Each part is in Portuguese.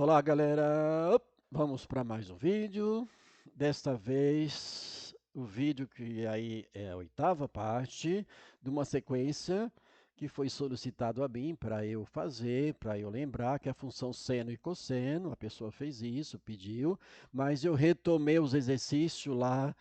Olá, galera! Vamos para mais um vídeo. Desta vez, o vídeo que aí é a oitava parte de uma sequência que foi solicitado a mim para eu fazer, para eu lembrar que a função seno e cosseno, a pessoa fez isso, pediu, mas eu retomei os exercícios lá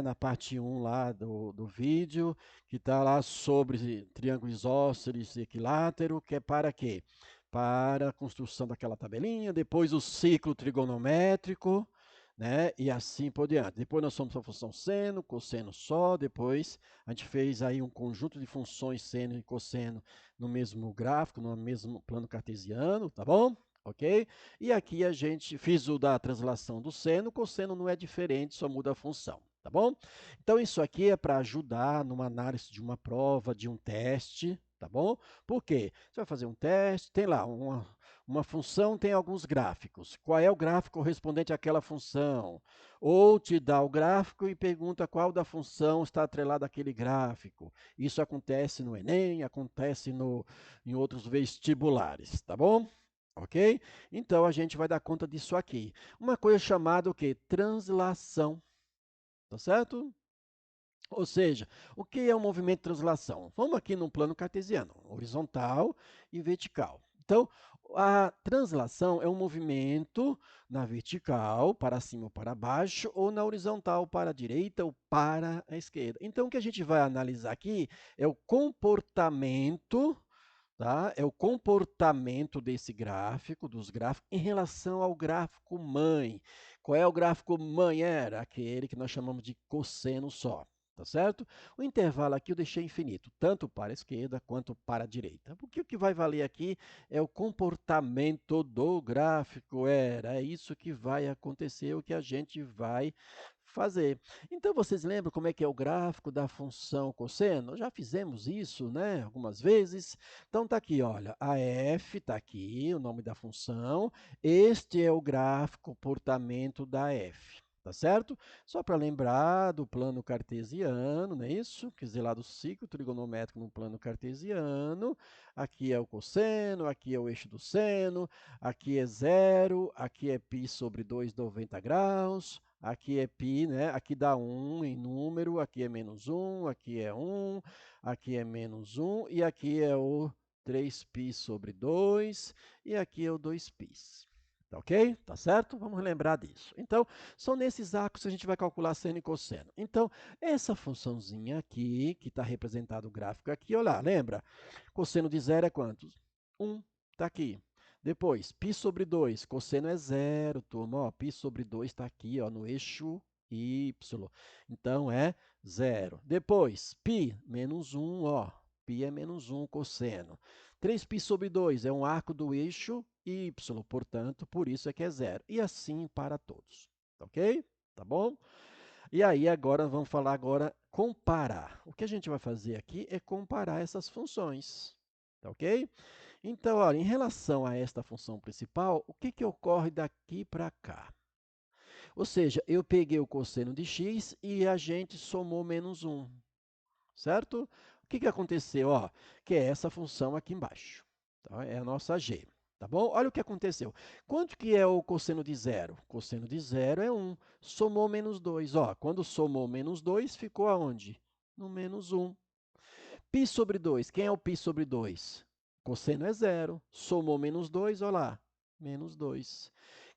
na parte um lá do vídeo, que está lá sobre triângulo isósceles e equilátero, que é para quê? Para a construção daquela tabelinha, depois o ciclo trigonométrico, né? E assim por diante. Depois nós fomos para a função seno, cosseno só, depois a gente fez aí um conjunto de funções seno e cosseno no mesmo gráfico, no mesmo plano cartesiano, tá bom? Ok? E aqui a gente fez o da translação do seno, cosseno não é diferente, só muda a função, tá bom? Então isso aqui é para ajudar numa análise de uma prova, de um teste, tá bom? Por quê? Você vai fazer um teste, tem lá uma função, tem alguns gráficos. Qual é o gráfico correspondente àquela função? Ou te dá o gráfico e pergunta qual da função está atrelada àquele gráfico. Isso acontece no Enem, acontece em outros vestibulares, tá bom? Ok? Então a gente vai dar conta disso aqui. Uma coisa chamada o quê? Translação. Tá certo? Ou seja, o que é um movimento de translação? Vamos aqui num plano cartesiano, horizontal e vertical. Então, a translação é um movimento na vertical, para cima ou para baixo, ou na horizontal, para a direita ou para a esquerda. Então, o que a gente vai analisar aqui é o comportamento, tá? É o comportamento desse gráfico, dos gráficos, em relação ao gráfico mãe. Qual é o gráfico mãe? Era aquele que nós chamamos de cosseno só. Tá certo? O intervalo aqui eu deixei infinito, tanto para a esquerda quanto para a direita. Porque o que vai valer aqui é o comportamento do gráfico. É isso que vai acontecer, o que a gente vai fazer. Então, vocês lembram como é que é o gráfico da função cosseno? Já fizemos isso, né, algumas vezes. Então, está aqui, olha, a f está aqui, o nome da função. Este é o gráfico comportamento da f. Tá certo? Só para lembrar do plano cartesiano, não é isso? Quer dizer, lá do ciclo trigonométrico no plano cartesiano. Aqui é o cosseno, aqui é o eixo do seno, aqui é zero, aqui é π sobre 2, 90 graus. Aqui é π, né? Aqui dá 1 em número, aqui é menos 1, aqui é 1, aqui é menos 1, e aqui é o 3π sobre 2, e aqui é o 2π. Tá ok? Tá certo? Vamos lembrar disso. Então, são nesses arcos que a gente vai calcular seno e cosseno. Então, essa funçãozinha aqui, que está representado o gráfico aqui, olha lá, lembra? Cosseno de zero é quantos? 1, está aqui. Depois, π sobre 2, cosseno é zero, turma. Ó, π sobre 2 está aqui ó, no eixo y. Então, é zero. Depois, π menos 1, ó. Π é menos 1, cosseno. 3π sobre 2 é um arco do eixo y, portanto, por isso é que é zero. E assim para todos. Ok? Tá bom? E aí, agora, vamos falar agora comparar. O que a gente vai fazer aqui é comparar essas funções. Tá ok? Então, olha, em relação a esta função principal, o que ocorre daqui para cá? Ou seja, eu peguei o cosseno de x e a gente somou menos 1, certo? O que aconteceu? Ó, que é essa função aqui embaixo. Tá? É a nossa g. Tá bom? Olha o que aconteceu. Quanto que é o cosseno de zero? Cosseno de zero é 1. Somou menos 2. Ó, quando somou menos 2, ficou aonde? No menos 1. Π sobre 2. Quem é o π sobre 2? Cosseno é zero. Somou menos 2, olha lá, menos 2.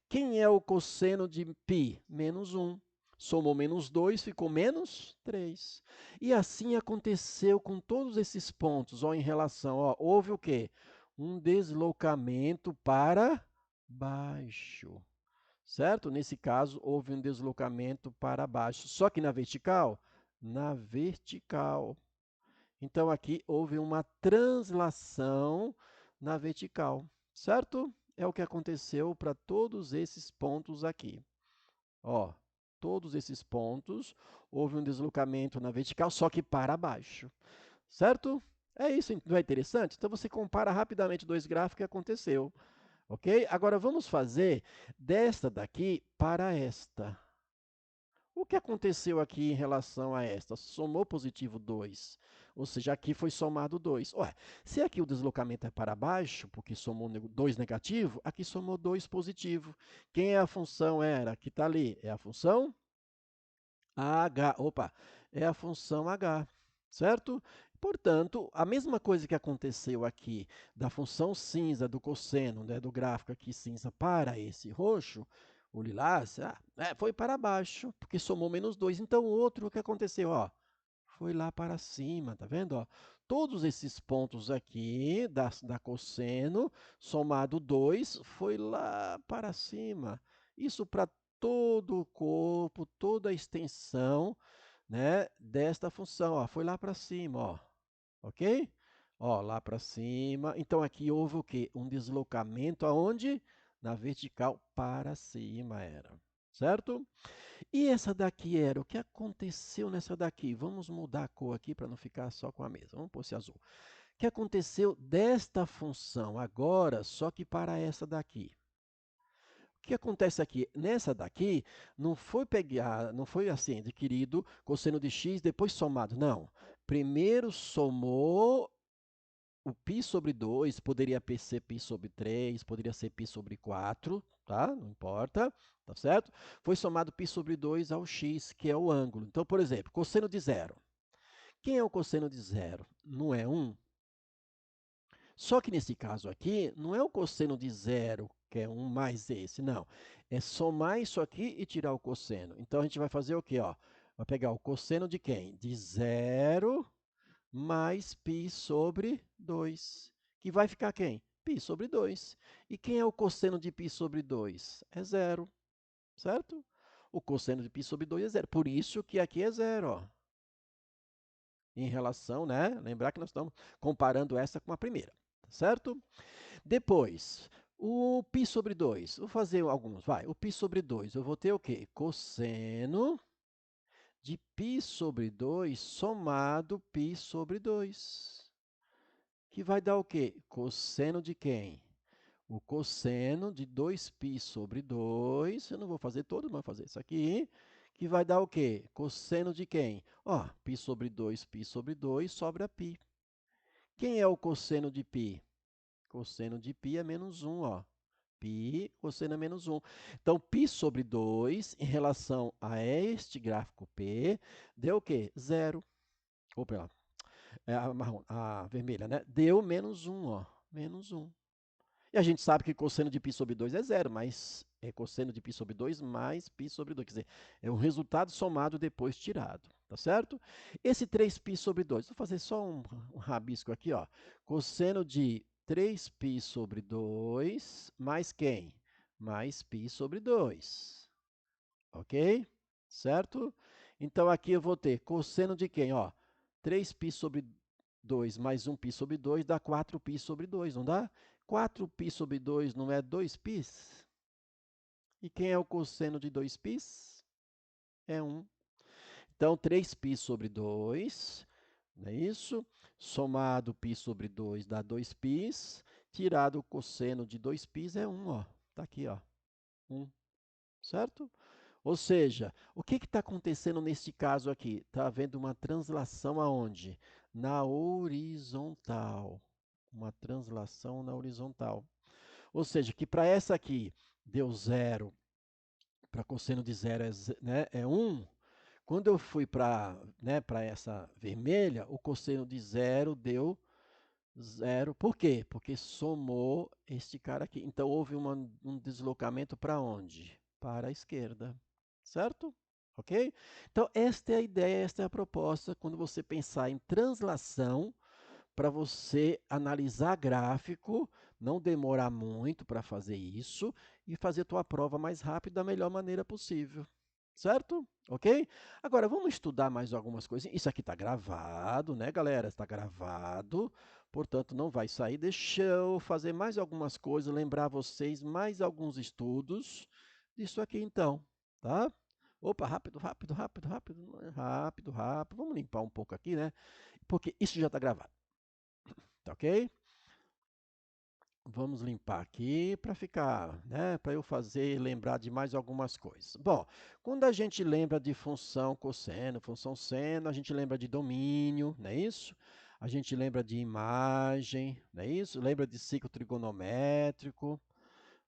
Quem é o cosseno de π? Menos 1. Somou menos 2, ficou menos 3. E assim aconteceu com todos esses pontos, ó, em relação, ó, houve o quê? Um deslocamento para baixo, certo? Nesse caso, houve um deslocamento para baixo. Só que na vertical? Na vertical. Então, aqui houve uma translação na vertical, certo? É o que aconteceu para todos esses pontos aqui. Ó, todos esses pontos, houve um deslocamento na vertical, só que para baixo, certo? É isso, não é interessante? Então, você compara rapidamente dois gráficos que aconteceu, ok? Agora, vamos fazer desta daqui para esta. O que aconteceu aqui em relação a esta? Somou positivo 2, ou seja, aqui foi somado 2. Ué, se aqui o deslocamento é para baixo, porque somou 2 negativo, aqui somou 2 positivo. Quem é a função era? Que está ali, é a função h. Opa, é a função h, certo? Portanto, a mesma coisa que aconteceu aqui da função cinza do cosseno, né, do gráfico aqui cinza para esse roxo, o lilás, foi para baixo, porque somou menos 2. Então, o outro, o que aconteceu? Ó, foi lá para cima, tá vendo? Ó? Todos esses pontos aqui da cosseno, somado 2, foi lá para cima. Isso para todo o corpo, toda a extensão, né, desta função. Ó, foi lá para cima, ó, ok? Ó, lá para cima. Então, aqui houve o quê? Um deslocamento aonde? Na vertical para cima era, certo? E essa daqui era, o que aconteceu nessa daqui? Vamos mudar a cor aqui para não ficar só com a mesma. Vamos pôr esse azul. O que aconteceu desta função agora, só que para essa daqui? O que acontece aqui? Nessa daqui, não foi assim, adquirido cosseno de x, depois somado. Não. Primeiro somou o π sobre 2, poderia ser π sobre 3, poderia ser π sobre 4, tá? Não importa, tá certo? Foi somado π sobre 2 ao x, que é o ângulo. Então, por exemplo, cosseno de zero. Quem é o cosseno de zero? Não é 1? Só que nesse caso aqui, não é o cosseno de zero, que é 1 mais esse, não. É somar isso aqui e tirar o cosseno. Então, a gente vai fazer o quê? Ó? Vai pegar o cosseno de quem? De zero mais π sobre 2, que vai ficar quem? Π sobre 2. E quem é o cosseno de π sobre 2? É zero, certo? O cosseno de π sobre 2 é zero. Por isso que aqui é zero, ó. Em relação, né? Lembrar que nós estamos comparando essa com a primeira, tá certo? Depois, o π sobre 2. Vou fazer alguns, vai. O π sobre 2, eu vou ter o quê? Cosseno de π sobre 2 somado π sobre 2. Que vai dar o quê? Cosseno de quem? O cosseno de 2π sobre 2, eu não vou fazer todo, mas vou fazer isso aqui, que vai dar o quê? Cosseno de quem? Ó, π sobre 2, π sobre 2, sobra π. Quem é o cosseno de π? Cosseno de π é menos 1, ó. Π, cosseno é menos 1. Então, π sobre 2, em relação a este gráfico P, deu o quê? Zero. Opa, a marrom, a vermelha, né? Deu menos 1, ó. Menos 1. E a gente sabe que cosseno de π sobre 2 é zero, mas é cosseno de π sobre 2 mais π sobre 2. Quer dizer, é o resultado somado depois tirado, tá certo? Esse 3π sobre 2, vou fazer só um rabisco aqui, ó. Cosseno de 3π sobre 2 mais quem? Mais π sobre 2. Ok? Certo? Então, aqui eu vou ter cosseno de quem? Ó, 3π sobre 2 mais 1π sobre 2 dá 4π sobre 2, não dá? 4π sobre 2 não é 2π? E quem é o cosseno de 2π? É 1. Então, 3π sobre 2, não é isso? Somado π sobre 2 dá 2π, tirado o cosseno de 2π é 1, ó. Está aqui, ó. 1, certo? Ou seja, o que está acontecendo neste caso aqui? Está havendo uma translação aonde? Na horizontal. Uma translação na horizontal. Ou seja, que para essa aqui deu zero, para cosseno de zero é 1. Quando eu fui para essa vermelha, o cosseno de zero deu zero. Por quê? Porque somou este cara aqui. Então, houve um deslocamento para onde? Para a esquerda, certo? Ok? Então, esta é a ideia, esta é a proposta, quando você pensar em translação, para você analisar gráfico, não demorar muito para fazer isso e fazer a tua prova mais rápido da melhor maneira possível. Certo? Ok? Agora, vamos estudar mais algumas coisas. Isso aqui está gravado, né, galera? Está gravado, portanto, não vai sair. Deixa eu fazer mais algumas coisas, lembrar vocês mais alguns estudos disso aqui, então, tá? Opa, rápido, rápido, rápido, rápido, rápido, rápido. Vamos limpar um pouco aqui, né? Porque isso já está gravado, tá ok? Vamos limpar aqui para ficar, né, para eu fazer lembrar de mais algumas coisas. Bom, quando a gente lembra de função cosseno, função seno, a gente lembra de domínio, não é isso? A gente lembra de imagem, não é isso? Lembra de ciclo trigonométrico,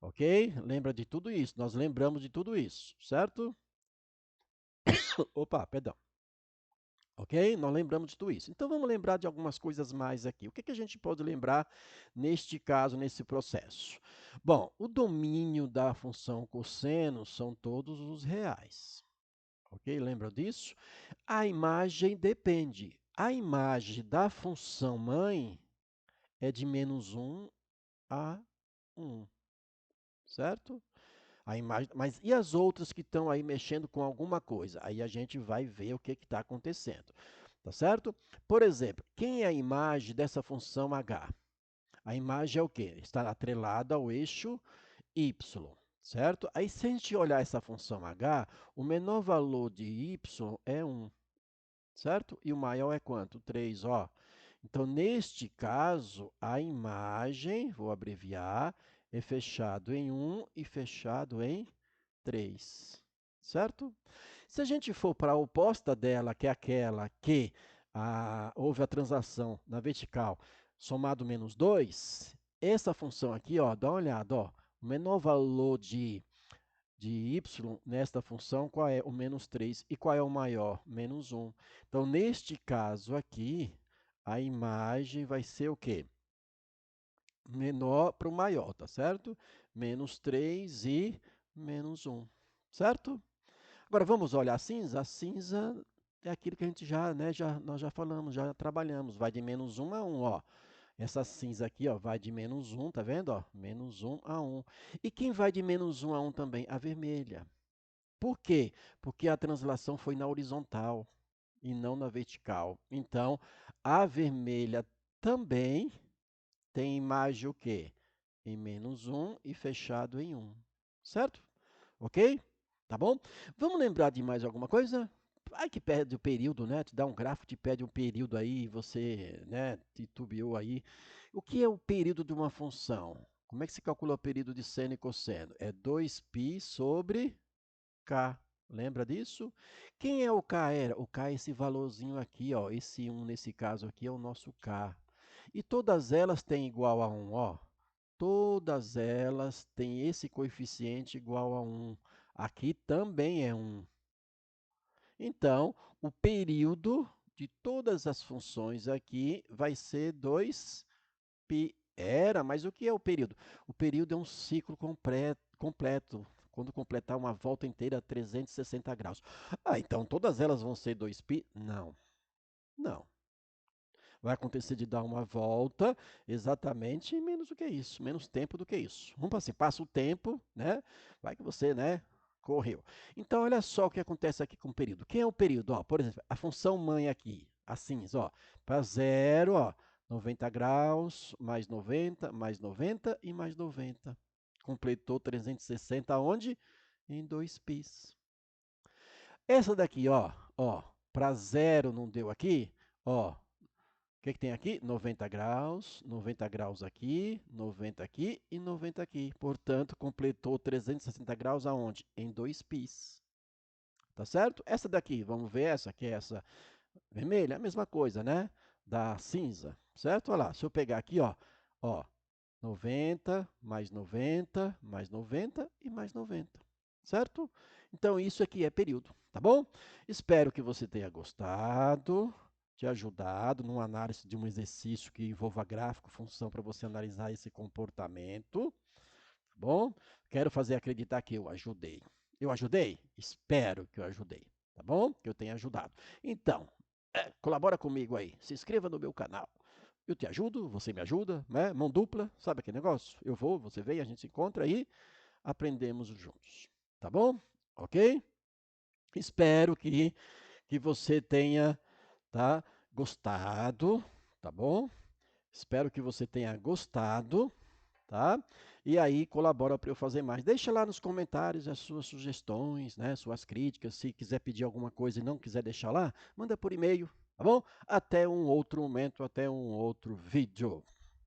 ok? Lembra de tudo isso, nós lembramos de tudo isso, certo? Opa, perdão. Ok? Nós lembramos de tudo isso. Então vamos lembrar de algumas coisas mais aqui. O que que a gente pode lembrar neste caso, nesse processo? Bom, o domínio da função cosseno são todos os reais. Ok? Lembra disso? A imagem depende. A imagem da função mãe é de -1 a 1, certo? A imagem, mas e as outras que estão aí mexendo com alguma coisa? Aí a gente vai ver o que está acontecendo. Tá certo? Por exemplo, quem é a imagem dessa função h? A imagem é o quê? Está atrelada ao eixo y, certo? Aí, se a gente olhar essa função h, o menor valor de y é 1, certo? E o maior é quanto? 3, ó. Então, neste caso, a imagem, vou abreviar, é fechado em 1 e fechado em 3, certo? Se a gente for para a oposta dela, que é aquela que houve a translação na vertical, somado -2, essa função aqui, ó, dá uma olhada, ó, o menor valor de y nesta função, qual é? O -3. E qual é o maior? -1. Então, neste caso aqui, a imagem vai ser o quê? Menor para o maior, tá certo? -3 e -1, certo? Agora vamos olhar a cinza. A cinza é aquilo que a gente já, né, nós já falamos, já trabalhamos. Vai de -1 a 1, ó. Essa cinza aqui, ó, vai de -1, tá vendo, ó? -1 a 1. E quem vai de -1 a 1 também? A vermelha. Por quê? Porque a translação foi na horizontal e não na vertical. Então, a vermelha também tem imagem o quê? Em -1 e fechado em 1, certo? Ok? Tá bom? Vamos lembrar de mais alguma coisa? Ai que perde o período, né? Te dá um gráfico, te pede um período aí, você, né, titubeou aí. O que é o período de uma função? Como é que se calcula o período de seno e cosseno? É 2π sobre k. Lembra disso? Quem é o k? O k é esse valorzinho aqui, ó. Esse 1 nesse caso aqui é o nosso k. E todas elas têm igual a 1, ó. Todas elas têm esse coeficiente igual a 1. Aqui também é 1. Então, o período de todas as funções aqui vai ser 2π. Mas o que é o período? O período é um ciclo completo. Quando completar uma volta inteira a 360 graus. Ah, então todas elas vão ser 2π? Não. Não. Vai acontecer de dar uma volta exatamente em menos do que isso, menos tempo do que isso. Vamos assim, passa o tempo, né? Vai que você, né, correu. Então, olha só o que acontece aqui com o período. Quem é o período? Ó, por exemplo, a função mãe aqui, a cinza, ó, para 0, ó, 90 graus, mais 90, mais 90 e mais 90. Completou 360 onde? Em 2π. Essa daqui, ó, para 0 não deu aqui, ó, o que tem aqui? 90 graus aqui, 90 aqui e 90 aqui. Portanto, completou 360 graus aonde? Em 2π. Tá certo? Essa daqui, vamos ver essa, que é essa vermelha, a mesma coisa, né? Da cinza, certo? Olha lá, se eu pegar aqui, ó, 90, mais 90, mais 90 e mais 90, certo? Então, isso aqui é período, tá bom? Espero que você tenha gostado, te ajudado numa análise de um exercício que envolva gráfico, função, para você analisar esse comportamento, tá bom? Quero fazer acreditar que eu ajudei. Eu ajudei? Espero que eu ajudei, tá bom? Que eu tenha ajudado. Então, colabora comigo aí, se inscreva no meu canal. Eu te ajudo, você me ajuda, né? Mão dupla, sabe aquele negócio? Eu vou, você vem, a gente se encontra aí, aprendemos juntos, tá bom? Ok? Espero que você tenha, tá, gostado, tá bom? Espero que você tenha gostado, tá? E aí colabora para eu fazer mais. Deixa lá nos comentários as suas sugestões, né? Suas críticas. Se quiser pedir alguma coisa e não quiser deixar lá, manda por e-mail, tá bom? Até um outro momento, até um outro vídeo.